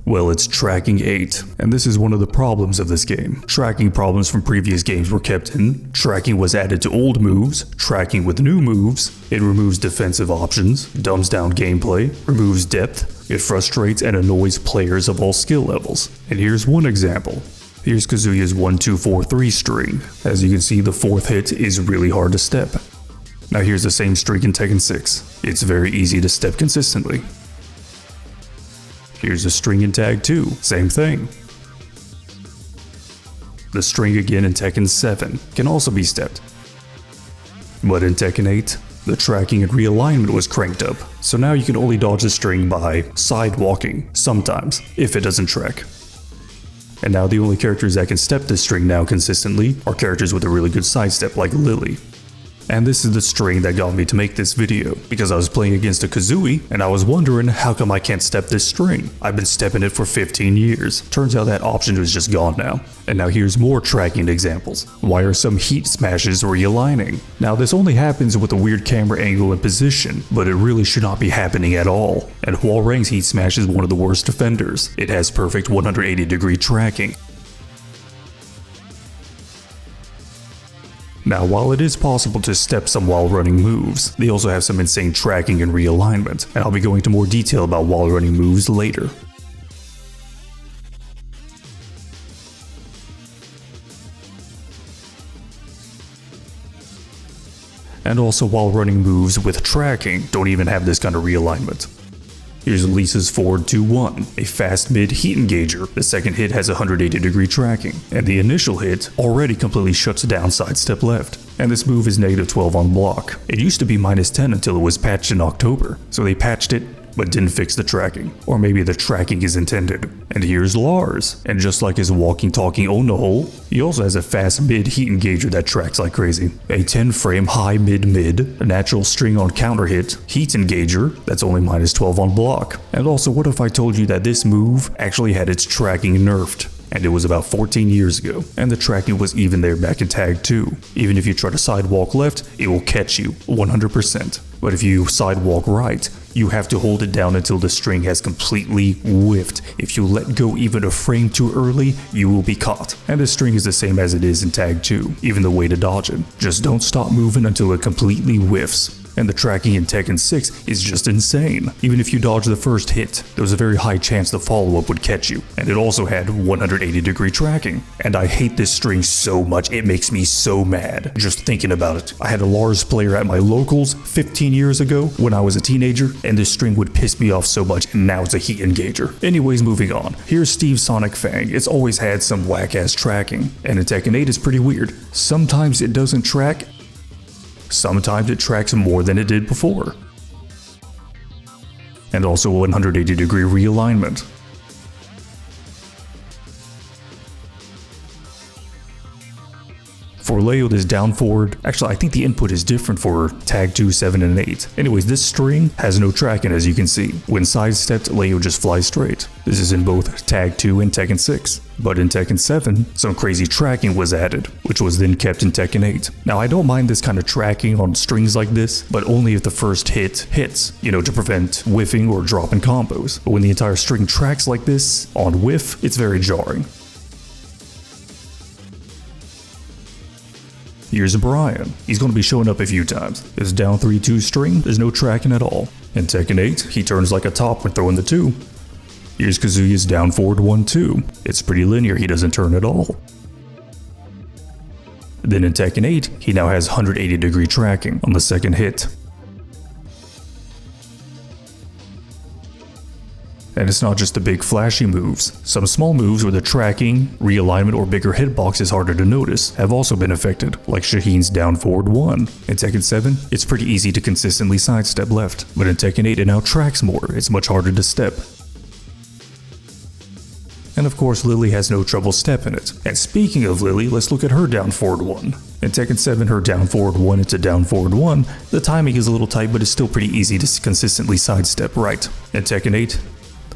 Well, it's tracking 8, and this is one of the problems of this game. Tracking problems from previous games were kept in, tracking was added to old moves, tracking with new moves, it removes defensive options, dumbs down gameplay, removes depth, it frustrates and annoys players of all skill levels. And here's one example. Here's Kazuya's 1-2-4-3 string. As you can see, the 4th hit is really hard to step. Now here's the same string in Tekken 6. It's very easy to step consistently. Here's a string in Tag 2, same thing. The string again in Tekken 7 can also be stepped. But in Tekken 8, the tracking and realignment was cranked up, so now you can only dodge the string by side walking, sometimes, if it doesn't track. And now the only characters that can step this string now consistently are characters with a really good sidestep like Lily. And this is the string that got me to make this video, because I was playing against a Kazooie and I was wondering how come I can't step this string. I've been stepping it for 15 years. Turns out that option was just gone now. And now here's more tracking examples. Why are some heat smashes realigning? Now this only happens with a weird camera angle and position, but it really should not be happening at all. And Huarang's heat smash is one of the worst offenders. It has perfect 180-degree tracking. Now, while it is possible to step some while running moves, they also have some insane tracking and realignment, and I'll be going into more detail about while running moves later. And also while running moves with tracking don't even have this kind of realignment. Here's Lisa's forward 2-1, a fast mid heat engager. The second hit has 180-degree tracking, and the initial hit already completely shuts down sidestep left. And this move is -12 on block. It used to be -10 until it was patched in October, so they patched it but didn't fix the tracking. Or maybe the tracking is intended. And here's Lars, and just like his walking talking Onohole, he also has a fast mid heat engager that tracks like crazy. A 10-frame high mid-mid, a natural string on counter hit, heat engager that's only -12 on block. And also, what if I told you that this move actually had its tracking nerfed? And it was about 14 years ago, and the tracking was even there back in Tag 2. Even if you try to sidewalk left, it will catch you, 100%. But if you sidewalk right, you have to hold it down until the string has completely whiffed. If you let go even a frame too early, you will be caught. And the string is the same as it is in Tag 2, even the way to dodge it. Just don't stop moving until it completely whiffs. And the tracking in Tekken 6 is just insane. Even if you dodge the first hit, there was a very high chance the follow-up would catch you. And it also had 180-degree tracking. And I hate this string so much, it makes me so mad just thinking about it. I had a Lars player at my locals 15 years ago when I was a teenager, and this string would piss me off so much, and now it's a heat engager. Anyways, moving on. Here's Steve Sonic Fang. It's always had some whack-ass tracking. And in Tekken 8 it's pretty weird. Sometimes it doesn't track, sometimes it tracks more than it did before. And also 180-degree realignment. For Leo, this down forward, actually I think the input is different for Tag 2, 7, and 8. Anyways, this string has no tracking as you can see. When sidestepped, Leo just flies straight. This is in both Tag 2 and Tekken 6. But in Tekken 7, some crazy tracking was added, which was then kept in Tekken 8. Now I don't mind this kind of tracking on strings like this, but only if the first hit hits, to prevent whiffing or dropping combos. But when the entire string tracks like this, on whiff, it's very jarring. Here's Brian. He's going to be showing up a few times. This down 3-2 string, there's no tracking at all. In Tekken 8, he turns like a top when throwing the 2. Here's Kazuya's down forward 1-2. It's pretty linear, he doesn't turn at all. Then in Tekken 8, he now has 180-degree tracking on the second hit. And it's not just the big flashy moves. Some small moves where the tracking, realignment, or bigger hitbox is harder to notice have also been affected, like Shaheen's down forward 1. In Tekken 7, it's pretty easy to consistently sidestep left, but in Tekken 8 it now tracks more, it's much harder to step. And of course Lily has no trouble stepping it. And speaking of Lily, let's look at her down forward 1. In Tekken 7, her down forward 1 into down forward 1, the timing is a little tight but it's still pretty easy to consistently sidestep right. In Tekken 8,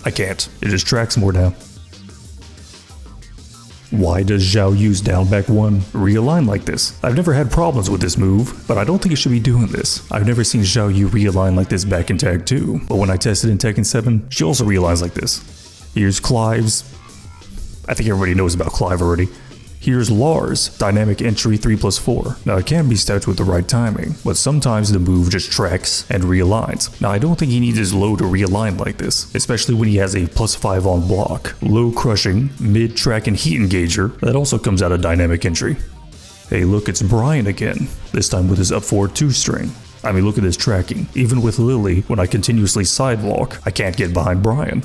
I can't. It just tracks more now. Why does Zhao Yu's down back 1 realign like this? I've never had problems with this move, but I don't think it should be doing this. I've never seen Zhao Yu realign like this back in Tag 2, but when I tested in Tekken 7, she also realigns like this. Here's Clive's. I think everybody knows about Clive already. Here's Lars, dynamic entry 3+4. Now it can be stepped with the right timing, but sometimes the move just tracks and realigns. Now I don't think he needs his low to realign like this, especially when he has a +5 on block, low crushing, mid track and heat engager that also comes out of dynamic entry. Hey look, it's Brian again, this time with his up forward 2 string. I mean look at this tracking, even with Lily, when I continuously sidewalk, I can't get behind Brian.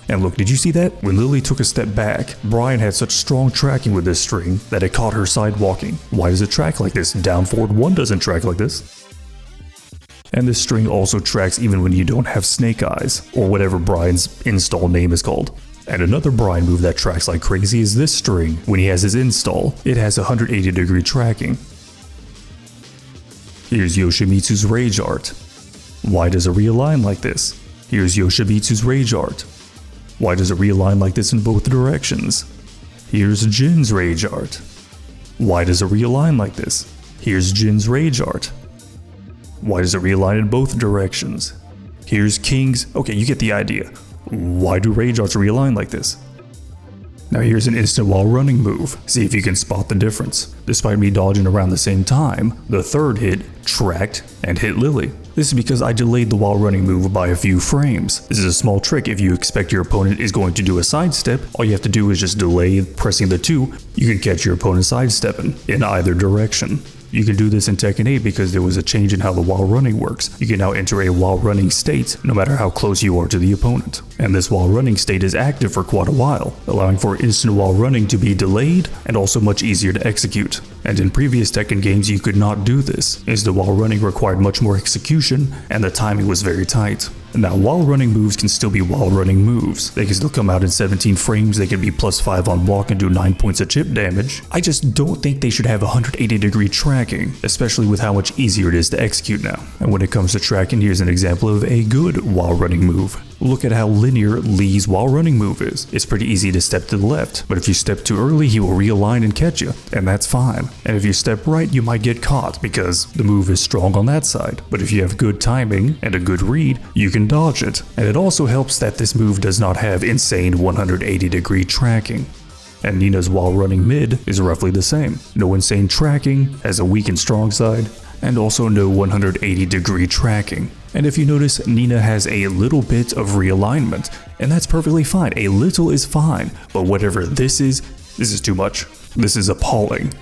And look, did you see that? When Lily took a step back, Brian had such strong tracking with this string that it caught her sidewalking. Why does it track like this? Down forward 1 doesn't track like this. And this string also tracks even when you don't have Snake Eyes, or whatever Brian's install name is called. And another Brian move that tracks like crazy is this string. When he has his install, it has 180-degree tracking. Here's Yoshimitsu's Rage Art. Why does it realign like this? Here's Yoshimitsu's Rage Art. Why does it realign like this in both directions? Here's Jin's Rage Art. Why does it realign like this? Here's Jin's Rage Art. Why does it realign in both directions? Here's King's. Okay, you get the idea. Why do Rage Arts realign like this? Now here's an instant while running move. See if you can spot the difference. Despite me dodging around the same time, the third hit tracked and hit Lily. This is because I delayed the while running move by a few frames. This is a small trick. If you expect your opponent is going to do a sidestep, all you have to do is just delay pressing the 2. You can catch your opponent sidestepping in either direction. You can do this in Tekken 8 because there was a change in how the while running works. You can now enter a while running state no matter how close you are to the opponent. And this while running state is active for quite a while, allowing for instant while running to be delayed and also much easier to execute. And in previous Tekken games you could not do this, as the while running required much more execution and the timing was very tight. Now while running moves can still be while running moves. They can still come out in 17 frames, they can be +5 on block and do 9 points of chip damage. I just don't think they should have 180-degree tracking, especially with how much easier it is to execute now. And when it comes to tracking, here's an example of a good while running move. Look at how linear Lee's while running move is. It's pretty easy to step to the left, but if you step too early he will realign and catch you, and that's fine. And if you step right you might get caught because the move is strong on that side. But if you have good timing and a good read, you can dodge it. And it also helps that this move does not have insane 180-degree tracking. And Nina's while running mid is roughly the same. No insane tracking, has a weak and strong side, and also no 180-degree tracking. And if you notice, Nina has a little bit of realignment, and that's perfectly fine. A little is fine, but whatever this is too much. This is appalling.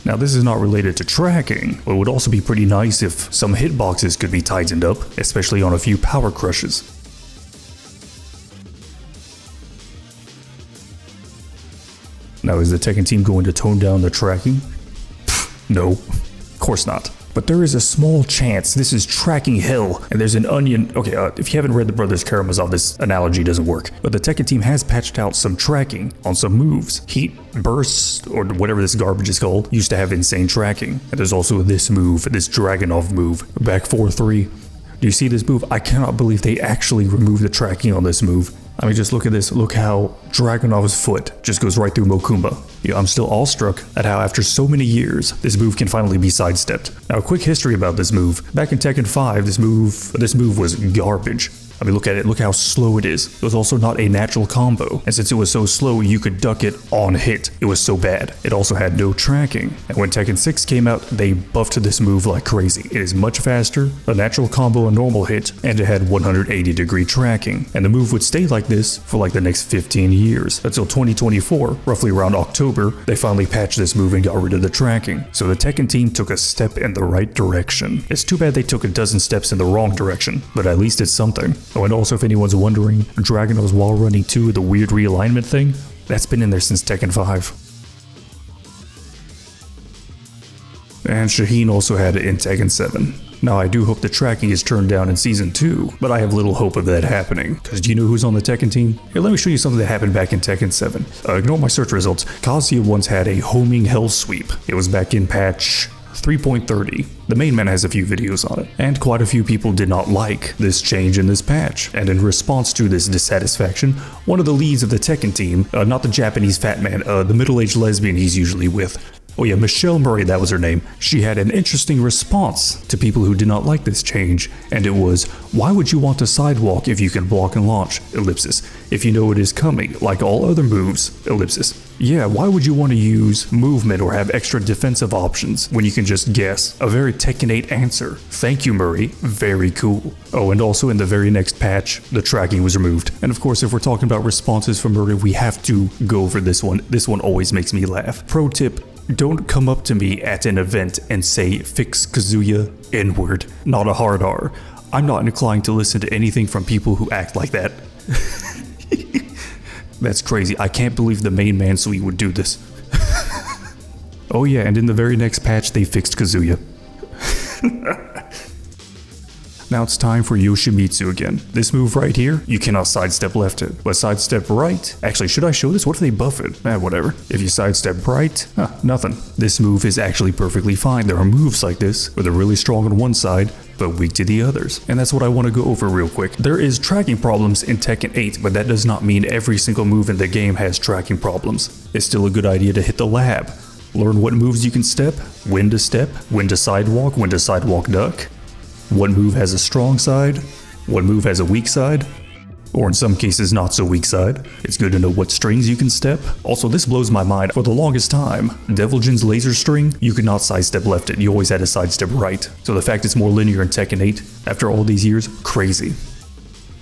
Now this is not related to tracking, but it would also be pretty nice if some hitboxes could be tightened up, especially on a few power crushes. Now is the Tekken team going to tone down the tracking? Pfft, no, of course not. But there is a small chance this is tracking hell, and there's an onion. Okay, if you haven't read the Brothers Karamazov, this analogy doesn't work. But the Tekken team has patched out some tracking on some moves. Heat bursts, or whatever this garbage is called, used to have insane tracking. And there's also this move, this Dragunov move, back 4-3. Do you see this move? I cannot believe they actually removed the tracking on this move. I mean, just look at this. Look how Dragunov's foot just goes right through Mokuma. Yeah, I'm still awestruck at how after so many years, this move can finally be sidestepped. Now, a quick history about this move. Back in Tekken 5, this move was garbage. I mean, look at it. Look how slow it is. It was also not a natural combo. And since it was so slow, you could duck it on hit. It was so bad. It also had no tracking. And when Tekken 6 came out, they buffed this move like crazy. It is much faster, a natural combo, a normal hit, and it had 180-degree tracking. And the move would stay like this for like the next 15 years. Until 2024, roughly around October, they finally patched this move and got rid of the tracking. So the Tekken team took a step in the right direction. It's too bad they took a dozen steps in the wrong direction, but at least it's something. Oh, and also if anyone's wondering, Dragunov's while running 2, the weird realignment thing, that's been in there since Tekken 5. And Shaheen also had it in Tekken 7. Now I do hope the tracking is turned down in Season 2, but I have little hope of that happening. Cause do you know who's on the Tekken team? Here, let me show you something that happened back in Tekken 7. Ignore my search results. Kazuya once had a homing hell sweep. It was back in patch 3.30. The main man has a few videos on it, and quite a few people did not like this change in this patch. And in response to this dissatisfaction, one of the leads of the Tekken team, not the Japanese fat man, the middle-aged lesbian he's usually with, oh yeah, Michelle Murray, that was her name. She had an interesting response to people who did not like this change, and it was, why would you want to sidewalk if you can block and launch, ellipsis, if you know it is coming, like all other moves, ellipsis. Yeah, why would you want to use movement or have extra defensive options when you can just guess? A very Tekken 8 answer. Thank you, Murray. Very cool. Oh, and also in the very next patch, the tracking was removed. And of course, if we're talking about responses from Murray, we have to go over this one. This one always makes me laugh. Pro tip, don't come up to me at an event and say, fix Kazuya N-word, not a hard R. I'm not inclined to listen to anything from people who act like that. That's crazy. I can't believe the main man suite would do this. Oh yeah, and in the very next patch, they fixed Kazuya. Now it's time for Yoshimitsu again. This move right here, you cannot sidestep left it, but sidestep right. Actually, should I show this? What if they buff it? Whatever. If you sidestep right, nothing. This move is actually perfectly fine. There are moves like this where they're really strong on one side, but weak to the others. And that's what I want to go over real quick. There is tracking problems in Tekken 8, but that does not mean every single move in the game has tracking problems. It's still a good idea to hit the lab. Learn what moves you can step, when to sidewalk duck. What move has a strong side, what move has a weak side, or in some cases not so weak side. It's good to know what strings you can step. Also, this blows my mind. For the longest time, Deviljin's laser string, you could not sidestep left it, you always had to sidestep right. So the fact it's more linear in Tekken 8, after all these years, crazy.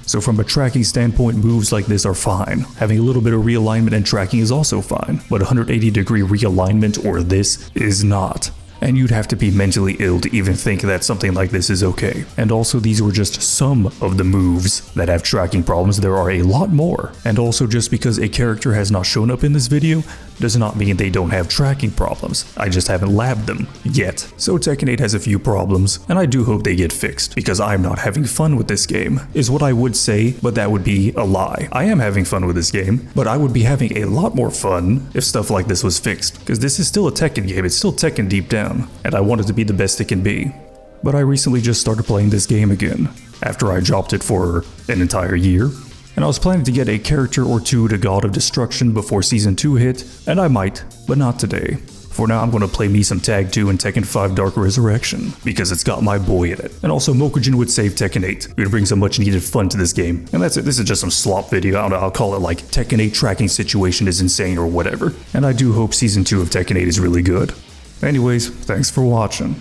So from a tracking standpoint, moves like this are fine. Having a little bit of realignment and tracking is also fine, but 180-degree realignment or this is not. And you'd have to be mentally ill to even think that something like this is okay. And also, these were just some of the moves that have tracking problems. There are a lot more. And also, just because a character has not shown up in this video does not mean they don't have tracking problems. I just haven't labbed them yet. So Tekken 8 has a few problems, and I do hope they get fixed, because I'm not having fun with this game, is what I would say, but that would be a lie. I am having fun with this game, but I would be having a lot more fun if stuff like this was fixed, because this is still a Tekken game, it's still Tekken deep down, and I want it to be the best it can be. But I recently just started playing this game again, after I dropped it for an entire year. And I was planning to get a character or two to God of Destruction before Season 2 hit, and I might, but not today. For now, I'm going to play me some Tag 2 and Tekken 5 Dark Resurrection, because it's got my boy in it. And also, Mokujin would save Tekken 8. It would bring some much needed fun to this game. And that's it, this is just some slop video, I don't know, I'll call it like Tekken 8 tracking situation is insane or whatever. And I do hope Season 2 of Tekken 8 is really good. Anyways, thanks for watching.